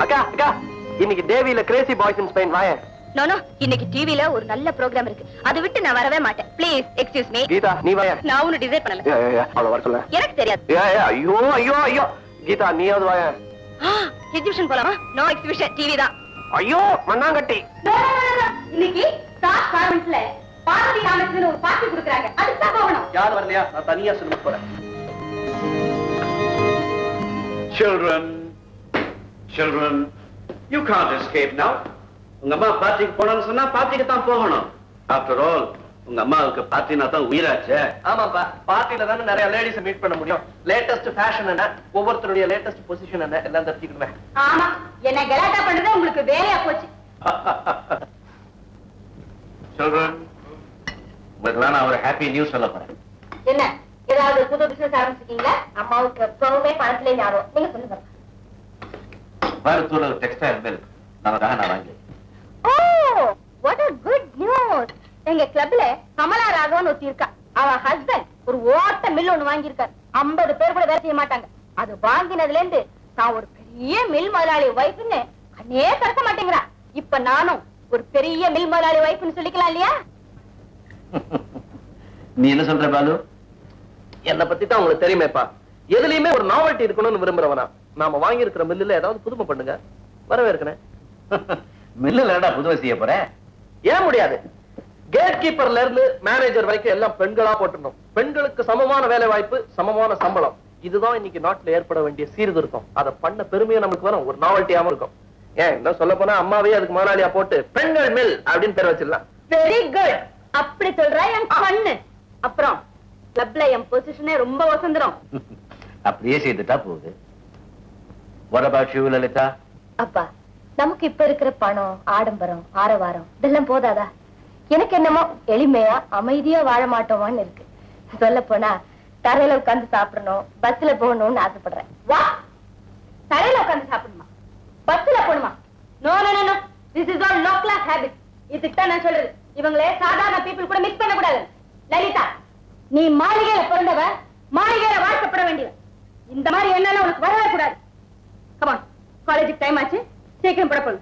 அக்கா அக்கா, இன்னைக்கு தேவியில கிரேசி பாய்ஸ் இன் ஸ்பெயின் வாயேன். நோ இன்னைக்கு டிவில ஒரு நல்ல ப்ரோகிராம் இருக்கு, அதை விட்டு நான் வரவே மாட்டேன். Please excuse me. கீதா நீ வாயா. நான் ஒன்னும் டிசைட் பண்ணல. அவளை வர சொல்ல. எனக்கு தெரியாது. ஐயோ ஐயோ ஐயோ கீதா நீயாவது வாயா. எக்ஸிபிஷன் போலாமா? நோ எக்ஸிபிஷன், டிவி தான். ஐயோ மண்ணாங்கட்டி. இன்னைக்கு ஸ்டார் கார்மெண்ட்ஸ்ல பார்வதி ராமச்சந்திரன் ஒரு பார்ட்டி கொடுக்கறாங்க, அதுக்கு தான் போகணும். யார் வரலையா? நான் தனியா சொல்ல போறேன். Children, you can't escape now. உங்க அம்மா பார்ட்டிக்கு போனோம்னு சொன்னா பார்ட்டிக்கு தான் போகணும். After all, உங்க அம்மாவுக்கு பார்ட்டினா தான் உயிராச்சே. ஆமாப்பா, பார்ட்டில தானே நிறைய லேடிஸ் மீட் பண்ண முடியும். லேட்டஸ்ட் ஃபேஷன் என்ன, ஒவ்வொருத்தருடைய லேட்டஸ்ட் பொசிஷன் என்ன எல்லாம் தெரிஞ்சுக்கணுமே. ஆமா, என்ன கலாட்டா பண்றது உங்களுக்கு வேலையா போச்சு. Children, உங்களுக்கு நான் ஒரு ஹாப்பி நியூஸ் சொல்ல போறேன். என்ன, ஏதாவது புது பிசினஸ் ஆரம்பிச்சிருக்கீங்களா? அம்மாவுக்கு எப்பவுமே பணத்திலே ஞாபகம். நீங்க சொல்லுங்க. மருத்துவ டெக்ஸ்டைல் மில் நமக்காக நான் வாங்கி. ஓ, வாட் a good news. எங்க கிளப்ல கமலா ராகவன் ஒருத்தி இருக்கா. அவ ஹஸ்பண்ட் ஒரு ஓட்ட மில் ஒண்ணு வாங்கி இருக்காரு. 50 பேர் கூட வேலை செய்ய மாட்டாங்க. அது வாங்கினதுல இருந்து நான் ஒரு பெரிய மில் முதலாளி வைஃப்னு கண்ணே திறக்க மாட்டேங்கிறா. இப்ப நானும் ஒரு பெரிய மில் முதலாளி வைஃப்னு சொல்லிக்கலாம் இல்லையா? நீ என்ன சொல்ற பாலு? என்னை பத்தி தான் உங்களுக்கு தெரியுமேப்பா. எதுலயுமே ஒரு நாவல்ட்டி இருக்கணும்னு விரும்புறவனா. நாம வாங்கி இருக்கிற மில்லுல ஏதாவது புதுமை பண்ணுங்க, வரவேற்கிறேன். மில்லுல என்னடா புதுமை செய்ய போற? ஏன் முடியாது? கேட் கீப்பர்ல இருந்து மேனேஜர் வரைக்கும் எல்லாம் பெண்களா போட்டுணும். பெண்களுக்கு சமமான வேலை வாய்ப்பு, சமமான சம்பளம். இதுதான் இன்னைக்கு நாட்டுல ஏற்பட வேண்டிய சீர்திருத்தம். அதை பண்ண பெருமையா நமக்கு வரும், ஒரு நாவல்ட்டியாவும் இருக்கும். ஏன் என்ன சொல்ல போனா அம்மாவே அதுக்கு முதலாளியா போட்டு பெண்கள் மில் அப்படின்னு பேர் வச்சிடலாம். Very good. அப்படி சொல்ற என் கண்ணு. அப்புறம் கிளப்ல என் பொசிஷனே ரொம்ப வசந்தரும். அப்படியே செய்துட்டா போகுது. What about you, Lalitha? அப்பா, நமக்கு இப்ப இருக்கிற பணம், ஆடம்பரம், ஆரவாரம் இதெல்லாம் போதாதா? எனக்கு என்னமோ எளிமையா அமைதியா வாழ மாட்டோமான்னு இருக்கு. சொல்ல போனா தரையில உட்கார்ந்து சாப்பிடணும், பஸ்ல போகணும்னு ஆசைப்படுறேன். வா, தரையில உட்கார்ந்து சாப்பிடணுமா, பஸ்ல போகணுமா? No no no, this is all low class habit. இதுக்கு தான் நான் சொல்றது, இவங்களே சாதாரண பீப்புள் கூட மிஸ் பண்ண கூடாது. லலிதா, நீ மாளிகையில பிறந்தவ, மாளிகையில வாழ்க்கப்பட வேண்டியவ. இந்த மாதிரி எண்ணம் உனக்கு வரவே கூடாது. கமான், காலேஜுக்கு டைம் ஆச்சு, சீக்கிரம் பட போகுது.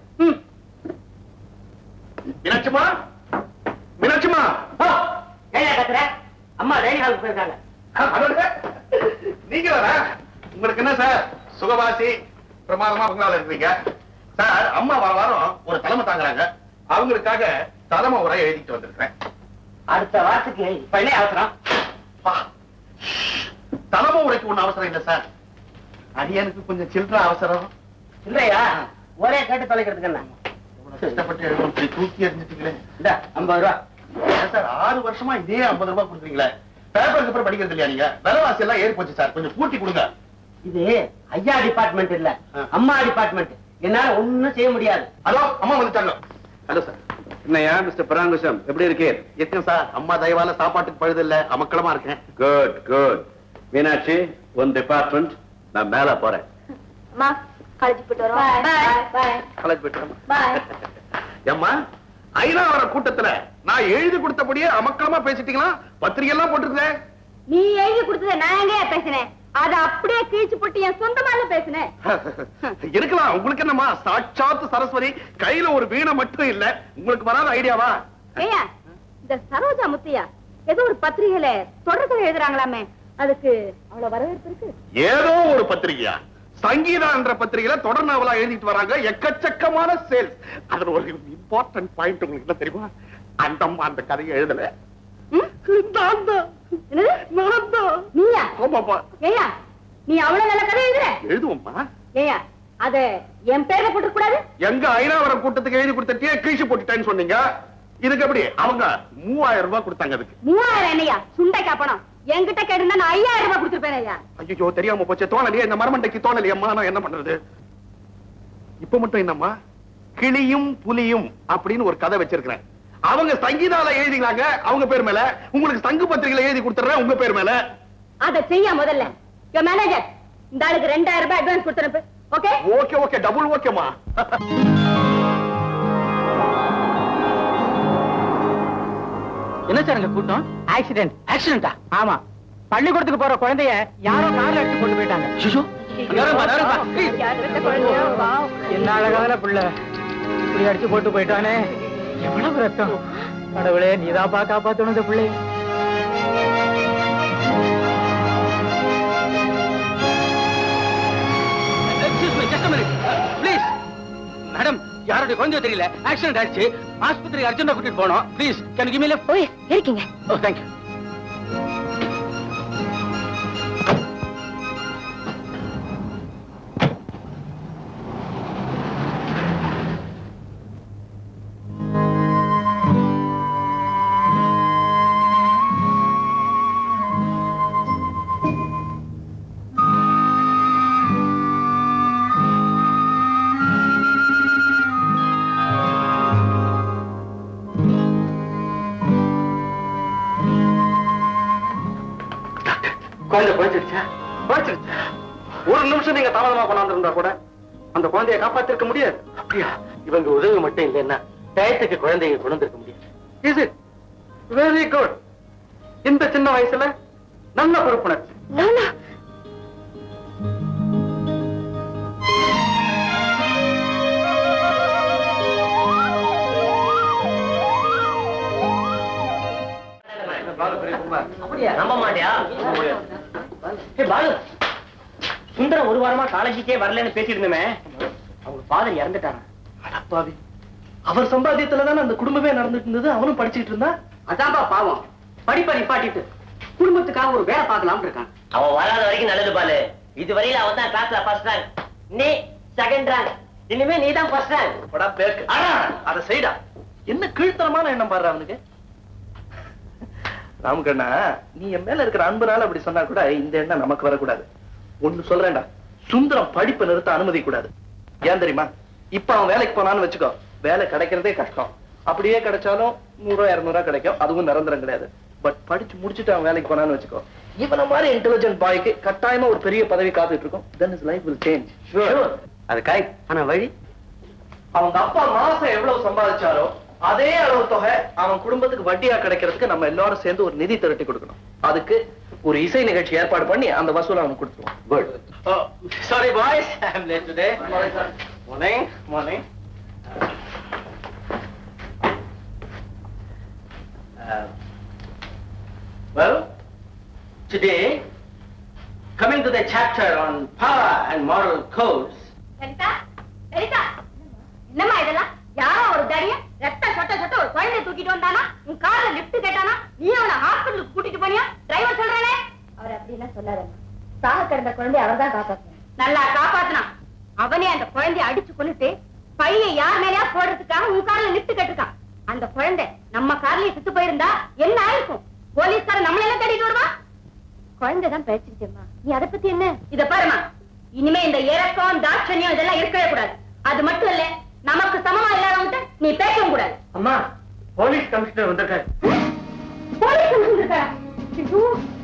மீனாட்சிமா, மீனாட்சிமா, ஏன் கத்துற? அம்மா டைனிங் ஹாலுக்கு போயிருக்காங்க. நீங்க வர உங்களுக்கு என்ன சார் சுகவாசி பிரமாதமா உங்களால இருக்கீங்க சார். அம்மா வாரம் ஒரு தலைமை தாங்குறாங்க, அவங்களுக்காக தலைமை உரை எழுதிட்டு வந்திருக்கிறேன். அடுத்த வாரத்துக்கு இப்ப என்ன அவசரம்? தலைமை உரைக்கு ஒண்ணு அவசரம் இல்ல சார், அடியனுக்கு கொஞ்சம் சில்லற அவசரம். இல்லையா? ஒரே கேட்டு தொலைக்கிறதுக்கு என்ன கஷ்டப்பட்டு எழுதும், தூக்கி எறிஞ்சிட்டீங்களே. இந்த 50 ரூபா சார் 6 வருஷமா இதே 50 ரூபாய் கொடுக்குறீங்களே, பேப்பருக்கு அப்புறம் படிக்கிறது இல்லையா நீங்க? விலைவாசி எல்லாம் ஏறி போச்சு சார், கொஞ்சம் கூட்டி கொடுங்க. இது ஐயா டிபார்ட்மெண்ட் இல்ல, அம்மா டிபார்ட்மெண்ட். என்னால ஒண்ணும் செய்ய முடியாது. ஹலோ, அம்மா வந்துட்டாங்க. Hello sir. என்னையா மிஸ்டர் பராங்குஷம், எப்படி இருக்கேன்? இருக்கேன் சார், அம்மா தயவால சாப்பாட்டுக்கு பழுது இல்ல, அமக்களமா இருக்கேன். Good good. மீனாட்சி, உன் டிபார்ட்மெண்ட், நான் மேல போறேன். அம்மா, காலேஜ் போயிட்டு வரோம். Bye bye. காலேஜ் போயிட்டு பை. அம்மா, ஐநாவர கூட்டத்துல நான் எழுதி கொடுத்தபடியே அமக்களமா பேசிட்டீங்களா? பத்திரிகை எல்லாம் போட்டிருக்கேன். நீ எழுதி கொடுத்தத நான் எங்க பேசினேன்? அத அப்படியே கீழ்ச்சி போட்டு என் சொந்தமால பேசினேன். இருக்கலாம், உங்களுக்கு என்னம்மா சாட்சாத் சரஸ்வதி, கையில ஒரு வீணை மட்டும் இல்ல, உங்களுக்கு வராத ஐடியாவா? ஏயா, இந்த சரோஜா முத்தையா ஏதோ ஒரு பத்திரிகையில தொடர்கதை எழுதுறாங்களாமே, அதுக்கு அவ்வளவு வரவேற்பு இருக்கு. ஏதோ ஒரு பத்திரிகையா? சங்கீதா என்ற பத்திரிகையில தொடர் நாவலா எழுதிட்டு வராங்க, எக்கச்சக்கமான சேல்ஸ். அதுல ஒரு இம்பார்ட்டன்ட் பாயிண்ட் உங்களுக்கு என்ன தெரியுமா? அந்த அம்மா அந்த கதையை எழுதல, நீயா? ஆமாப்பா. ஏயா, நீ அவ்வளவு நல்ல கதை எழுதுற? எழுதுவோம்மா. ஏயா, அத என் பேர்ல போட்டு கூடாது? எங்க ஐநாவரம் கூட்டத்துக்கு எழுதி கொடுத்தே கீழ்ச்சி போட்டுட்டேன்னு சொன்னீங்க. இதுக்கு எப்படி? அவங்க 3000 ரூபாய் கொடுத்தாங்க. அதுக்கு 3000 என்னையா? சுண்டைக்கா பணம் என்கிட்ட கேட்டுனா நான் 5000 ரூபாய் கொடுத்துருப்பேன். ஐயா, ஐயோ தெரியாம போச்சு, தோணலையே, இந்த மரமண்டைக்கு தோணலையம்மா, நான் என்ன பண்றது? இப்ப மட்டும் என்னம்மா, கிளியும் புலியும் அப்படின்னு ஒரு கதை வச்சிருக்கிறேன். அவங்க சங்கீதால எழுதினாங்க அவங்க பேர் மேல, உங்களுக்கு சங்கு பத்திரிகையில எழுதி கொடுத்துறேன் உங்க பேர் மேல. அத செய்ய முதல்ல மேனேஜர் இந்த ஆளுக்கு 2000 ரூபாய் அட்வான்ஸ் கொடுத்துறேன். ஓகே ஓகே ஓகே, டபுள் ஓகேமா. என்ன சார் இந்த கூட்டம்? ஆக்சிடென்ட். ஆக்சிடென்ட்டா? ஆமா, பள்ளிக்கூடத்துக்கு போற குழந்தைய யாரோ கார்ல அடிச்சு கொண்டு போயிட்டாங்க. என்ன அழகான பிள்ளை இப்படி அடிச்சு போட்டு போயிட்டானே, எவ்வளவு ரத்தம். கடவுளே, நீதாப்பா காப்பாத்தணும் இந்த பிள்ளை. ப்ளீஸ் மேடம், யாருடைய குழந்தையோ தெரியல, ஆக்சிடென்ட் ஆயிடுச்சு, ஆஸ்பத்திரி அர்ஜென்டா கூட்டிட்டு போனோம். Please can you give me lift? ஓய், இருக்கீங்க. ஓ, தேங்க் யூ. குழந்தை குறைச்சிருச்சா? குறைச்சிருச்சா? ஒரு நிமிஷம் நீங்க தாமதமா கொண்டாந்துருந்தா கூட அந்த குழந்தைய காப்பாத்திருக்க முடியாது. அப்படியா? இவங்க உதவி மட்டும் இல்லைன்னா டயத்துக்கு குழந்தையை கொண்டு வந்திருக்க முடியாது. Is it very good. இந்த சின்ன வயசுல நல்ல பொறுப்புணர்ச்சி. நானா? நம்ப மாட்டியா? பாலு, சுந்தரம் ஒரு வாரமா காலேஜுக்கே வரலன்னு பேசிட்டு இருந்தமே, அவங்க ஃபாதர் இறந்துட்டாங்க. அடப்பாவி, அவர் சம்பாத்தியத்துலதானே அந்த குடும்பமே நடந்துட்டு இருந்தது. அவனும் படிச்சுட்டு இருந்தா. அதான்பா பாவம், படிப்பை நிப்பாட்டிட்டு குடும்பத்துக்காக ஒரு வேலை பார்க்கலாம்னு இருக்கான். அவன் வராத வரைக்கும் நல்லது பாலு. இதுவரையில அவன் தான் கிளாஸ்ல ஃபர்ஸ்ட் ரேங்க், நீ செகண்ட் ரேங்க், இனிமே நீ தான் ஃபர்ஸ்ட் ரேங்க். அதை செய்டா. என்ன கீழ்த்தனமான எண்ணம் பாரு அவனுக்கு. ராமகண்ணா, நீ என் மேல இருக்கிற அன்புனால அப்படி சொன்னா கூட இந்த எண்ணம் நமக்கு வரக்கூடாது. ஒண்ணு சொல்றேன்டா, சுந்தரம் படிப்பு நிறுத்த அனுமதி கூடாது. ஏன் தெரியுமா? இப்ப அவன் வேலைக்கு போனான்னு வச்சுக்கோ, வேலை கிடைக்கிறதே கஷ்டம். அப்படியே கிடைச்சாலும் 100-200 கிடைக்கும், அதுவும் நிரந்தரம் கிடையாது. பட் படிச்சு முடிச்சுட்டு அவன் வேலைக்கு போனான்னு வச்சுக்கோ, இவன மாதிரி இன்டெலிஜென்ட் பாய்க்கு கட்டாயமா ஒரு பெரிய பதவி காத்துட்டு இருக்கும். then his life will change. அது கரெக்ட். ஆனா வழி, அவங்க அப்பா மாசம் எவ்வளவு சம்பாதிச்சாரோ அதே அளவு தொகை அவன் குடும்பத்துக்கு வட்டியா கிடைக்கிறதுக்கு நம்ம எல்லாரும் சேர்ந்து ஒரு நிதி திரட்டி கொடுக்கணும். அதுக்கு ஒரு இசை நிகழ்ச்சி ஏற்பாடு பண்ணி அந்த வசூலை அவனுக்கு கொடுத்துருவோம். Good. Sorry boys, I am late today. Morning morning. Well, today, coming to the chapter on power and moral codes. சரிதா, சரிதா. என்னம்மா இதெல்லாம்? யாரோ ஒரு தடிய ரத்த சொட்ட சொட்ட ஒரு குழந்தைய தூக்கிட்டு வந்தானா, உன் கார்ல லிஃப்ட் கேட்டானா, நீ அவனை ஹாஸ்பிடலுக்கு கூட்டிட்டு போனியா? டிரைவர் சொல்றானே. அவர் அப்படி எல்லாம் சொல்லாதம்மா. சாக கிடந்த குழந்தைய அவன் தான் காப்பாத்தினான். நல்லா காப்பாத்தினான். அவனே அந்த குழந்தைய அடிச்சு கொன்னுட்டு பையன் யார் மேலயா போடுறதுக்காக உன் கார்ல லிஃப்ட் கேட்டிருக்கான். அந்த குழந்தை நம்ம கார்லயே செத்து போயிருந்தா என்ன ஆயிருக்கும்? போலீஸ்காரன் நம்மள எல்லாம் தேடிட்டு வருவா? குழந்தைதான் பேசிக்கிட்டேம்மா, நீ அதை பத்தி என்ன? இத பாருமா, இனிமே இந்த இறக்கம் தாட்சண்யம் இதெல்லாம் இருக்கவே கூடாது. அது மட்டும் இல்ல, நமக்கு சமமா இல்லாதவங்க நீ பேசவும் கூடாது. அம்மா, போலீஸ் கமிஷனர் வந்திருக்காரு. Police commissioner? ஐயோ,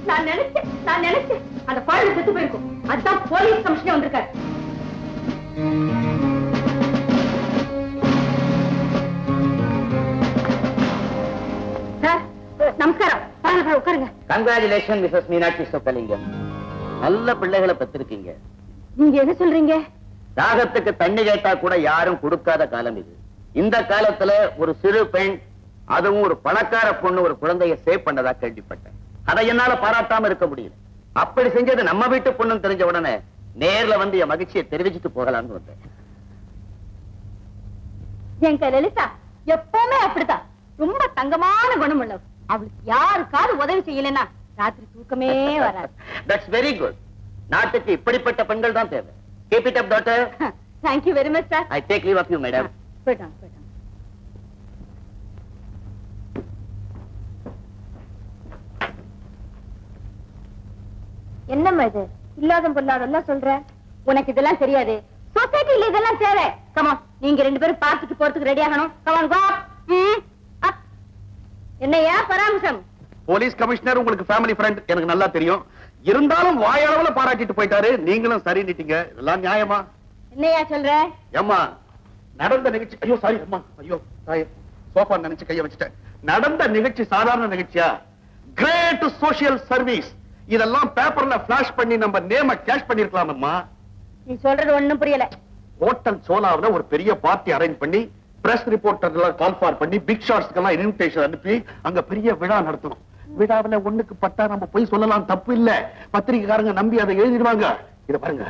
நான் நினைச்சேன் அந்த குழந்தை செத்து போயிருக்கும். அதுதான் போலீஸ் கமிஷனர் வந்திருக்காரு. சார், நமஸ்காரம். உட்காருங்க. Congratulation Mrs Meenakshi Chockalingam. நல்ல பிள்ளைகளை பெற்றிருக்கீங்க. நீங்க என்ன சொல்றீங்க? தாகத்துக்கு தண்ணி கேட்டா கூட யாரும் கொடுக்காத காலம் இது. இந்த காலத்துல ஒரு சிறு பெண், அதுவும் ஒரு பணக்கார பொண்ணு, ஒரு குழந்தைய சேவ் பண்ணதா கேள்விப்பட்டேன். அதை என்னால பாராட்டாம இருக்க முடியல. அப்படி செஞ்சது நம்ம வீட்டு பொண்ணுன்னு தெரிஞ்ச உடனே நேர்ல வந்து என் மகிழ்ச்சியை தெரிவிச்சுட்டு போகலாம்னு வந்தேன். எங்க லலிதா எப்பவுமே அப்படிதான், ரொம்ப தங்கமான குணம் உள்ளவ. அவளுக்கு யாருக்காவது உதவி செய்யலன்னா ராத்திரி தூக்கமே வராது. That's very good. நாட்டுக்கு இப்படிப்பட்ட பெண்கள் தான் தேவை. Keep it up, daughter. Thank you very much, sir. I take leave of you, madam. போய்ட்டான். என்னம்மா இது இல்லாத பொல்லாதெல்லாம் சொல்ற? உனக்கு இதெல்லாம் தெரியாது. சொசைட்டில இதெல்லாம் தேவை. கமா, நீங்க 2 பேரும் பார்ட்டிக்கு போறதுக்கு ரெடி ஆகணும். Come on go. என்னையா பராமரிசம்? போலீஸ் கமிஷனர் உங்களுக்கு ஃபேமிலி ஃப்ரெண்ட் எனக்கு நல்லா தெரியும். இருந்தாலும் வாயளவுல பாராட்டிட்டு போயிட்டாரு. நீங்களும் சரி நீட்டீங்க. இதெல்லாம் நியாயமா? என்னையா சொல்ற? ஏம்மா, நடந்த நிகழ்ச்சி, ஐயோ சாரி அம்மா, ஐயோ தாயே, சோஃபா நினைச்சு கைய வச்சுட்டேன். நடந்த நிகழ்ச்சி சாதாரண நிகழ்ச்சியா? Great social service. இதெல்லாம் பேப்பர்ல பிளாஷ் பண்ணி நம்ம நேம கேஷ் பண்ணிருக்கலாம் அம்மா. நீ சொல்றது ஒண்ணும் புரியல. ஹோட்டல் சோலாவுல ஒரு பெரிய பார்ட்டி அரேஞ்ச் பண்ணி பிரஸ் ரிப்போர்ட்டர்லாம் கால் பண்ணி பிக் ஷாட்ஸ்க்கெல்லாம் இன்விடேஷன் அனுப்பி அங்க பெரிய விழா நடத்தணும். விழாவில ஒண்ணுக்கு பட்டா நம்ம போய் சொல்லலாம், தப்பு இல்ல. பத்திரிகைக்காரங்க நம்பி அதை எழுதிடுவாங்க. இத பாருங்க,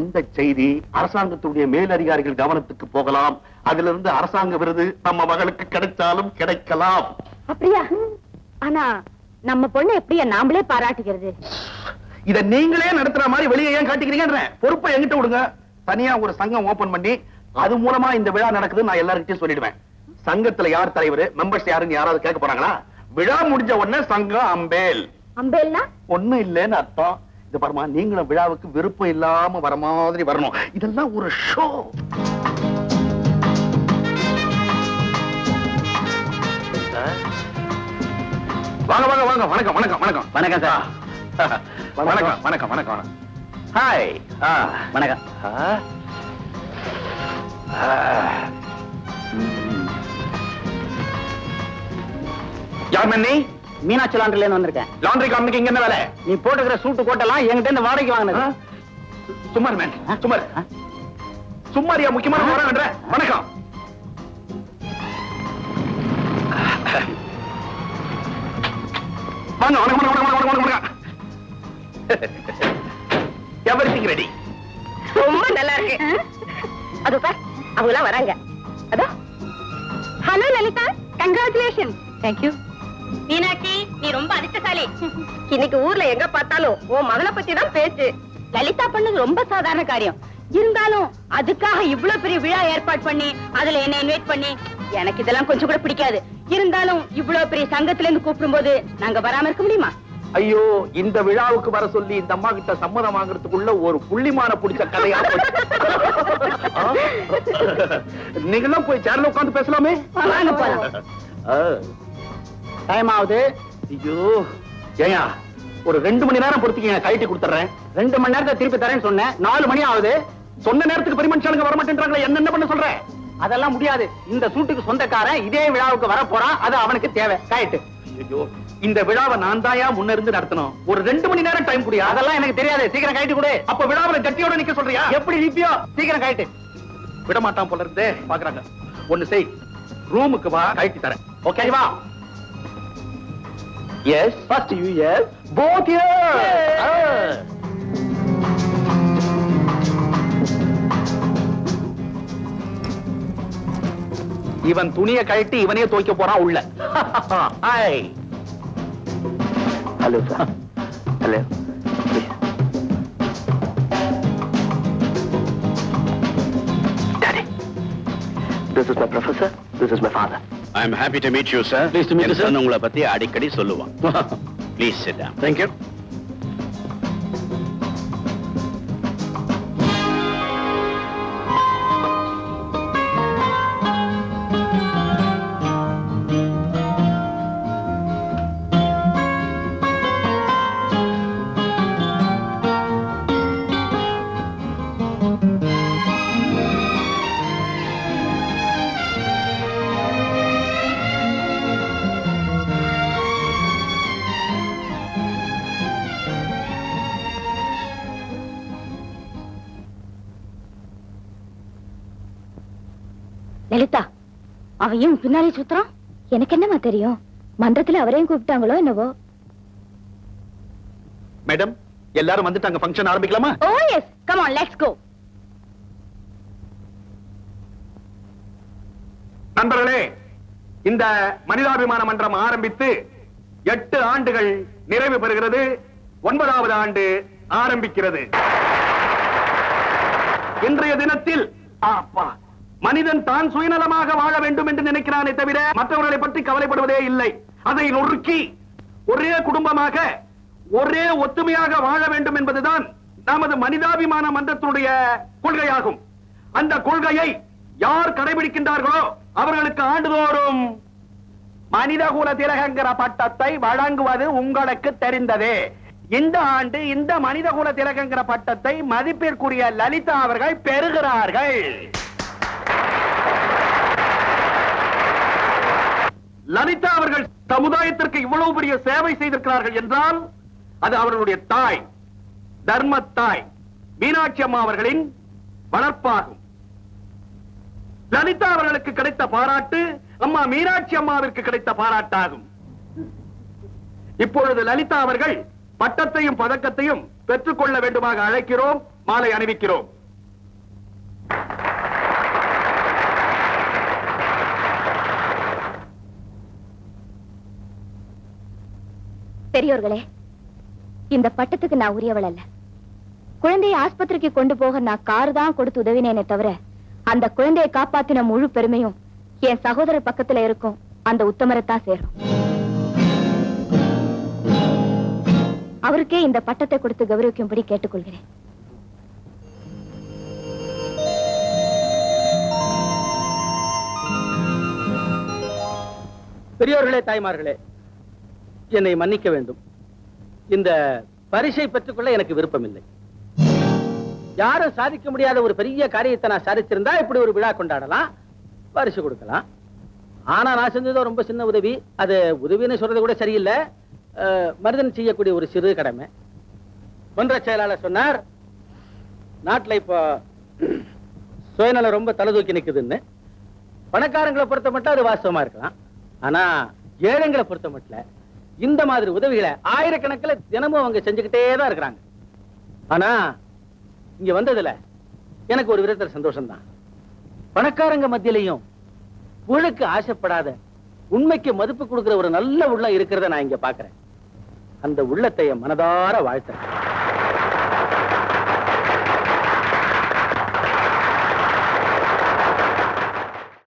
இந்த செய்தி அரசாங்கத்துடைய மேலதிகாரிகள் கவனத்துக்கு போகலாம். அதுல இருந்து அரசாங்க விருது நம்ம மகளுக்கு கிடைச்சாலும் கிடைக்கலாம். அப்படியா? ஆனா நம்ம பொண்ணு எப்படியா நாமளே பாராட்டுகிறது? இத நீங்களே நடத்துற மாதிரி வெளியே ஏன் காட்டிக்கிறீங்கன்ற பொறுப்பை என்கிட்ட விடுங்க. தனியா ஒரு சங்கம் ஓபன் பண்ணி அது மூலமா இந்த விழா நடக்குது நான் எல்லார்கிட்டயும் சொல்லிடுவேன். சங்கத்துல யார் தலைவர், மெம்பர்ஸ் யாருன்னு யாராவது கேட்க போறாங்களா? விழா முடிஞ்ச உடனே சங்கம் அம்பேல். அம்பேல்னா ஒண்ணும் இல்லைன்னு அர்த்தம். இது பாருமா, நீங்களும் விழாவுக்கு விருப்பம் இல்லாம வர மாதிரி வரணும். இதெல்லாம் ஒரு ஷோ. வாங்க வாங்க வாங்க. வணக்கம் வணக்கம் வணக்கம். வணக்கம் சார். வணக்கம் வணக்கம் வணக்கம். ஹாய். வணக்கம். யார் மன்னி? மீனாட்சி லாண்டரில இருந்து வந்திருக்கேன். லாண்டரி கம்பெனிக்கு இங்க என்ன வேலை? நீ போட்டுக்கிற சூட்டு கோட்டெல்லாம் என்கிட்ட இருந்து வாடகைக்கு வாங்கினது. சுமார் மேன், சுமார். சும்மாரியா முக்கியமான போறாங்கன்ற. வணக்கம். வாங்க வணக்கம் வணக்கம் வணக்கம் வணக்கம் வணக்கம். Everything ready. ரொம்ப நல்லா இருக்கு. அதோ பார், அவங்க எல்லாம் வராங்க. அதோ. Hello Lalitha, congratulation. Thank you. Meenakshi, நீ ரொம்ப அதிர்ஷ்டசாலி. இன்னைக்கு ஊர்ல எங்க பார்த்தாலும் உன் மகளை பத்தி தான் பேச்சு. லலிதா பண்ணது ரொம்ப சாதாரண காரியம். இருந்தாலும் அதுக்காக இவ்வளவு பெரிய விழா ஏற்பாடு பண்ணி அதுல என்ன இன்வைட் பண்ணி, எனக்கு இதெல்லாம் கொஞ்சம் கூட பிடிக்காது. இருந்தாலும் இவ்வளவு பெரிய சங்கத்துல இருந்து கூப்பிடும் போது நாங்க வராம இருக்க முடியுமா? ஐயோ, இந்த விழாவுக்கு வர சொல்லி இந்த அம்மா கிட்ட சம்மதம் வாங்குறதுக்குள்ள ஒரு புள்ளிமான புடிச்ச கதையா நீங்களும் போய் சேர்ல உட்கார்ந்து பேசலாமே. வாங்க போலாம். டைம் ஆகுது. ஐயோ ஏயா, ஒரு 2 மணி நேரம் பொறுத்துக்கீங்க, கைட்டி கொடுத்துறேன். 2 மணி நேரத்தை திருப்பி தரேன்னு சொன்னேன். 4 மணி ஆகுது. சொன்ன நேரத்துக்கு பெருமனுஷனுங்க வர மாட்டேன்றாங்களே, என்ன பண்ண சொல்றேன்? அதெல்லாம் முடியாது. இந்த சூட்டுக்கு சொந்தக்காரன் இதே விழாவுக்கு வர போறான். அது அவனுக்கு தேவை. கைட்டு. ஐயோ, இந்த விழாவை நான் தாயா முன்னிருந்து நடத்தணும். ஒரு 2 மணி நேரம் டைம் குடியா? அதெல்லாம் எனக்கு தெரியாது. சீக்கிரம் கைட்டு கொடு. அப்ப விழாவில ஜட்டியோட நிக்க சொல்றியா? எப்படி நிப்பியோ சீக்கிரம் கைட்டு. விட மாட்டான் போல இருந்தே. பாக்குறாங்க. ஒண்ணு செய், ரூமுக்கு வா, கைட்டி தரேன். ஓகே வா. Yes, first you. Yes, both here. இவன் துணியை கழட்டி இவனே துவைக்க போறான் உள்ள. Hi. Hello sir. Hello. Daddy, this is my professor. This is my father. I am happy to meet you, sir. Pleased to meet you, sir. N son உங்களை பத்தி அடிக்கடி சொல்லுவான். Please sit down. Thank you. Lalitha, அவையும் பின்னாலே சுத்துறான். எனக்கு என்னமா தெரியும்? மன்றத்துல அவரையும் கூப்பிட்டாங்களோ என்னவோ. மேடம், எல்லாரும் வந்துட்டாங்க. ஃபங்க்ஷன் ஆரம்பிக்கலாமா? Oh yes, come on, let's go. நண்பர்களே, இந்த மனிதாபிமான மன்றம் ஆரம்பித்து 8 ஆண்டுகள் நிறைவு பெறுகிறது. 9வது ஆண்டு ஆரம்பிக்கிறது. இன்றைய தினத்தில் மனிதன் தான் சுயநலமாக வாழ வேண்டும் என்று நினைக்கிறானே தவிர மற்றவர்களை பற்றி கவலைப்படுவதே இல்லை. அதை நொறுக்கி ஒரே குடும்பமாக ஒரே ஒத்துமையாக வாழ வேண்டும் என்பதுதான் நமது மனிதாபிமான மன்றத்தினுடைய கொள்கையாகும். அந்த கொள்கையை யார் கடைபிடிக்கின்றார்களோ அவர்களுக்கு ஆண்டுதோறும் மனிதகுல திலகங்கிற பட்டத்தை வழங்குவது உங்களுக்கு தெரிந்ததே. இந்த ஆண்டு இந்த மனிதகுல திலகங்கிற பட்டத்தை மதிப்பிற்குரிய லலிதா அவர்கள் பெறுகிறார்கள். லலிதா அவர்கள் சமுதாயத்திற்கு இவ்வளவு பெரிய சேவை செய்திருக்கிறார்கள் என்றால் அது அவர்களுடைய தாய், தர்மத்தாய் மீனாட்சி அம்மா அவர்களின் வளர்ப்பாகும். லலிதா அவர்களுக்கு கிடைத்த பாராட்டு அம்மா மீனாட்சி அம்மாவிற்கு கிடைத்த பாராட்டாகும். இப்பொழுது லலிதா அவர்கள் பட்டத்தையும் பதக்கத்தையும் பெற்றுக்கொள்ள வேண்டுமாக அழைக்கிறோம், மாலை அணிவிக்கிறோம். பெரியோர்களே, இந்த பட்டத்துக்கு நான் உரியவள் அல்ல. குழந்தையை ஆஸ்பத்திரிக்கு கொண்டு போக நான் காரு தான் கொடுத்து உதவினேனே தவிர, அந்த குழந்தையை காப்பாத்தின முழு பெருமையும் என் சகோதரர் பக்கத்துல இருக்கும் அந்த உத்தமரைத்தான் சேரும். அவருக்கே இந்த பட்டத்தை கொடுத்து கௌரவிக்கும்படி கேட்டுக்கொள்கிறேன். பெரியோர்களே, தாய்மார்களே, என்னை மன்னிக்க வேண்டும். இந்த பரிசை பெற்றுக்கொள்ள எனக்கு விருப்பமில்லை. யாரும் சாதிக்க முடியாத ஒரு பெரிய காரியத்தை நான் சாதிச்சிருந்தா இப்படி ஒரு விழா கொண்டாடலாம், பரிசு கொடுக்கலாம். ஆனா நான் செஞ்சது ரொம்ப சின்ன உதவி. அது உதவின்னு சொல்றது கூட சரியில்லை, மனிதன் செய்யக்கூடிய ஒரு சிறு கடமை. மன்ற செயலாளர் சொன்னார், நாட்டுல இப்போ சுயநலம் ரொம்ப தலதூக்கி நிக்குதுன்னு. பணக்காரங்களை பொறுத்த மட்டும் அது வாஸ்தவமா இருக்கலாம். ஆனா ஏழைங்களை பொறுத்த மட்டும் இந்த மாதிரி உதவிகளை ஆயிரக்கணக்கில் தினமும் அவங்க செஞ்சுக்கிட்டே தான் இருக்கிறாங்க. ஆனா இங்க வந்ததுல எனக்கு ஒரு விதத்துல சந்தோஷம் தான். பணக்காரங்க மத்தியிலையும் புகழுக்கு ஆசைப்படாத, உண்மைக்கு மதிப்பு கொடுக்கிற ஒரு நல்ல உள்ளம் இருக்கிறத நான் இங்க பாக்குறேன். அந்த உள்ளத்தை மனதார வாழ்த்துறேன்.